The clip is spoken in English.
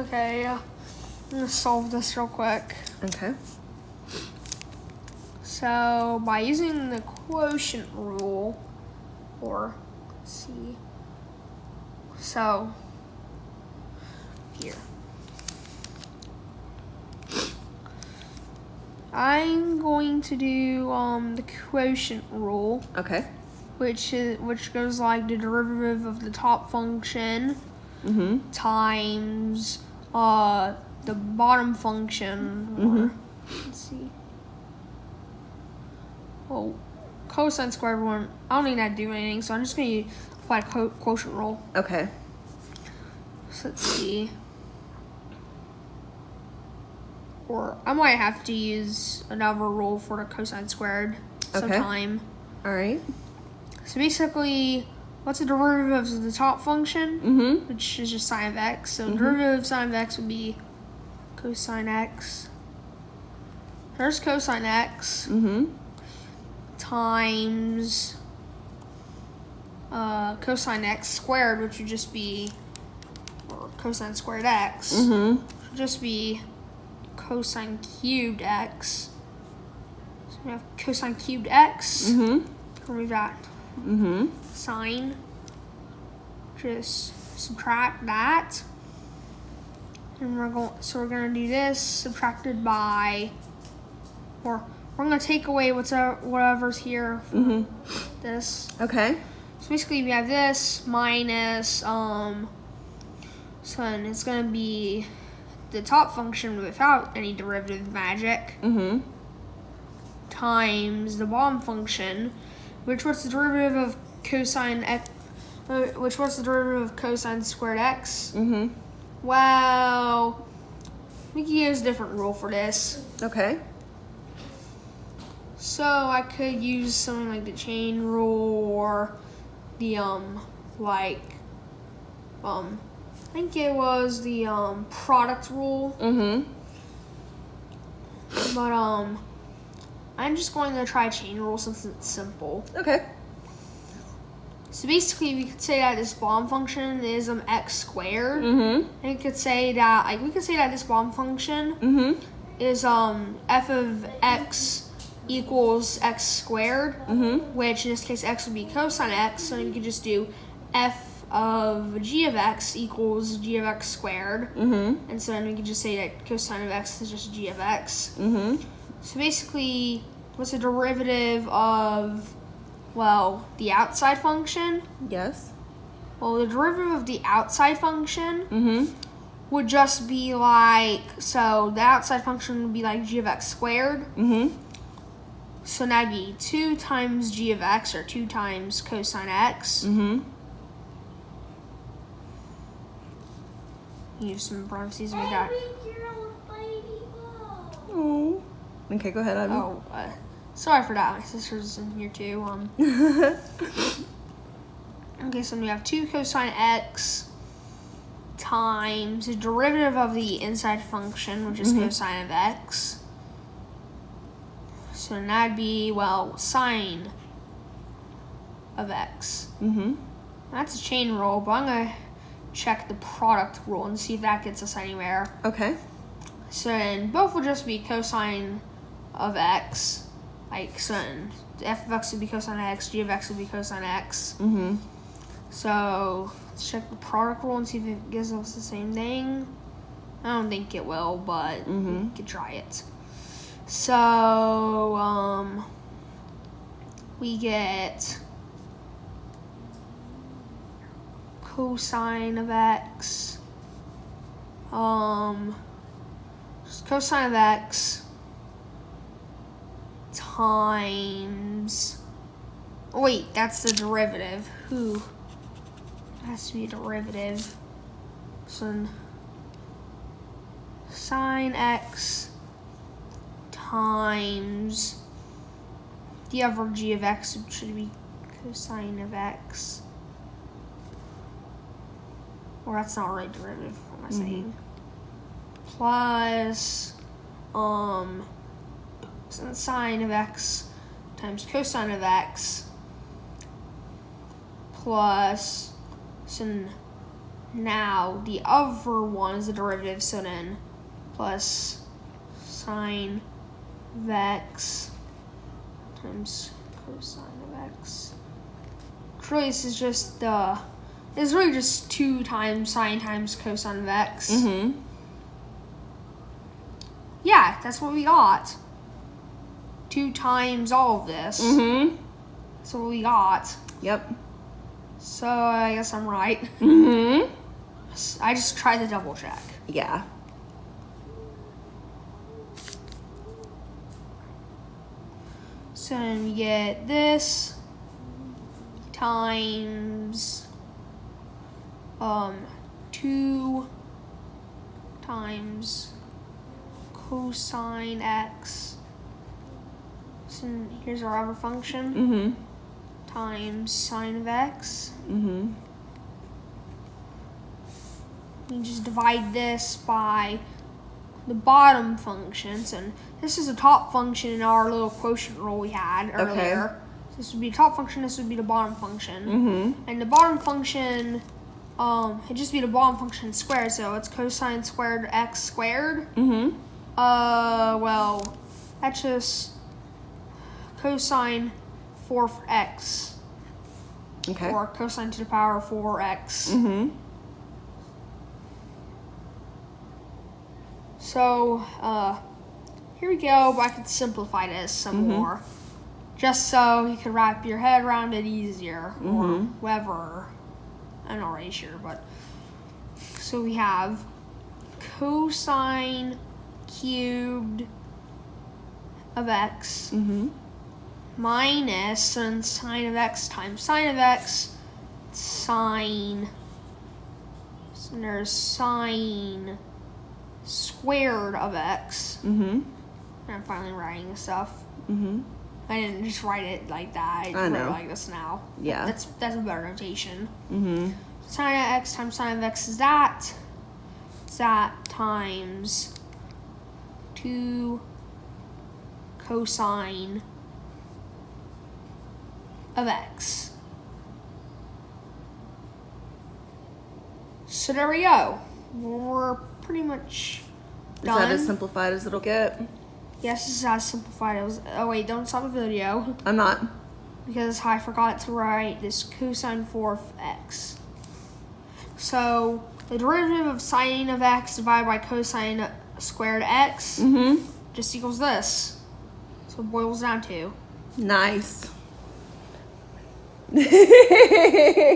Okay, I'm gonna solve this real quick. Okay. So, by using the quotient rule, or, let's see, so, here. I'm going to do the quotient rule. Okay. Which goes like the derivative of the top function times the bottom function. Or, let's see. Well, cosine squared one. I don't need to do anything, so I'm just gonna apply quotient rule. Okay. So let's see. Or I might have to use another rule for the cosine squared sometime. All right. So basically, what's the derivative of the top function? Which is just sine of x. So derivative of sine of x would be cosine x. There's cosine x times cosine x squared, which would just be, or cosine squared x, would just be cosine cubed x. So we have cosine cubed x. Remove that. Sine. Just subtract that. And we're gonna do this subtracted by, or we're gonna take away whatever's here from this. Okay. So basically we have this minus so then it's gonna be the top function without any derivative magic times the bottom function, which was the derivative of cosine x, which was the derivative of cosine squared x. Well, we can use a different rule for this. Okay. So I could use something like the chain rule or the I think it was the product rule. But I'm just going to try chain rule since it's simple. Okay. So basically, we could say that this bottom function is x squared. And we could say that this bottom function is f of x equals x squared, which in this case x would be cosine x. So you could just do f of g of x equals g of x squared, and so then we could just say that cosine of x is just g of x. So basically, what's the derivative of, well, the outside function? Yes. Well, the derivative of the outside function would just be like, so the outside function would be like g of x squared. So that'd be 2 times g of x, or 2 times cosine x. Use some parentheses with that. Oh. Okay, go ahead, Ivy. Oh, sorry for that. My sister's in here too. Okay, so we have 2 cosine x times the derivative of the inside function, which is cosine of x. So that'd be, well, sine of x. That's a chain rule, but I'm gonna check the product rule and see if that gets us anywhere. Okay. So then both will just be cosine of x. Like, so then f of x would be cosine of x, g of x would be cosine x. So let's check the product rule and see if it gives us the same thing. I don't think it will, but we could try it. So we get cosine of x, just cosine of x times, oh wait, that's the derivative. It has to be a derivative. So sine x times the other g of x, which should be cosine of x. Or that's not really derivative, what am I saying? Plus sine of x times cosine of x plus Now, the other one is the derivative, so then plus sine of x times cosine of x. Really, this is just it's really just 2 times sine times cosine of x. Mm-hmm. Yeah, that's what we got. 2 times all of this. Mm-hmm. That's what we got. Yep. So I guess I'm right. Mm-hmm. I just tried to double check. Yeah. So then we get this times 2 times cosine x. So here's our other function. Mm-hmm. Times sine of x. Mm-hmm. We just divide this by the bottom functions, and this is the top function in our little quotient rule we had earlier. Okay. So this would be the top function, this would be the bottom function. Mm-hmm. And the bottom function, it'd just be the bottom function squared, so it's cosine squared x squared. Mm-hmm. Well, that's just cosine 4x. Okay. Or cosine to the power 4x. Mm-hmm. So, here we go, but I could simplify this some more. Just so you could wrap your head around it easier, or whatever. I'm not really sure, but. So we have cosine cubed of x minus and sine of x times sine of x, sine. So there's sine squared of x. Mm-hmm. And I'm finally writing this stuff. Mm-hmm. I didn't just write it like that. I wrote know. it like this now. Yeah. That's a better notation. Mm-hmm. Sine of x times sine of x is that. It's that times 2 cosine of x. So there we go. We're pretty much Is done. that as simplified as it'll get? Yes, this is as simplified as. Oh wait, don't stop the video I'm not. because I forgot to write this cosine 4 of x. So the derivative of sine of x divided by cosine squared x just equals this. So it boils down to. Nice.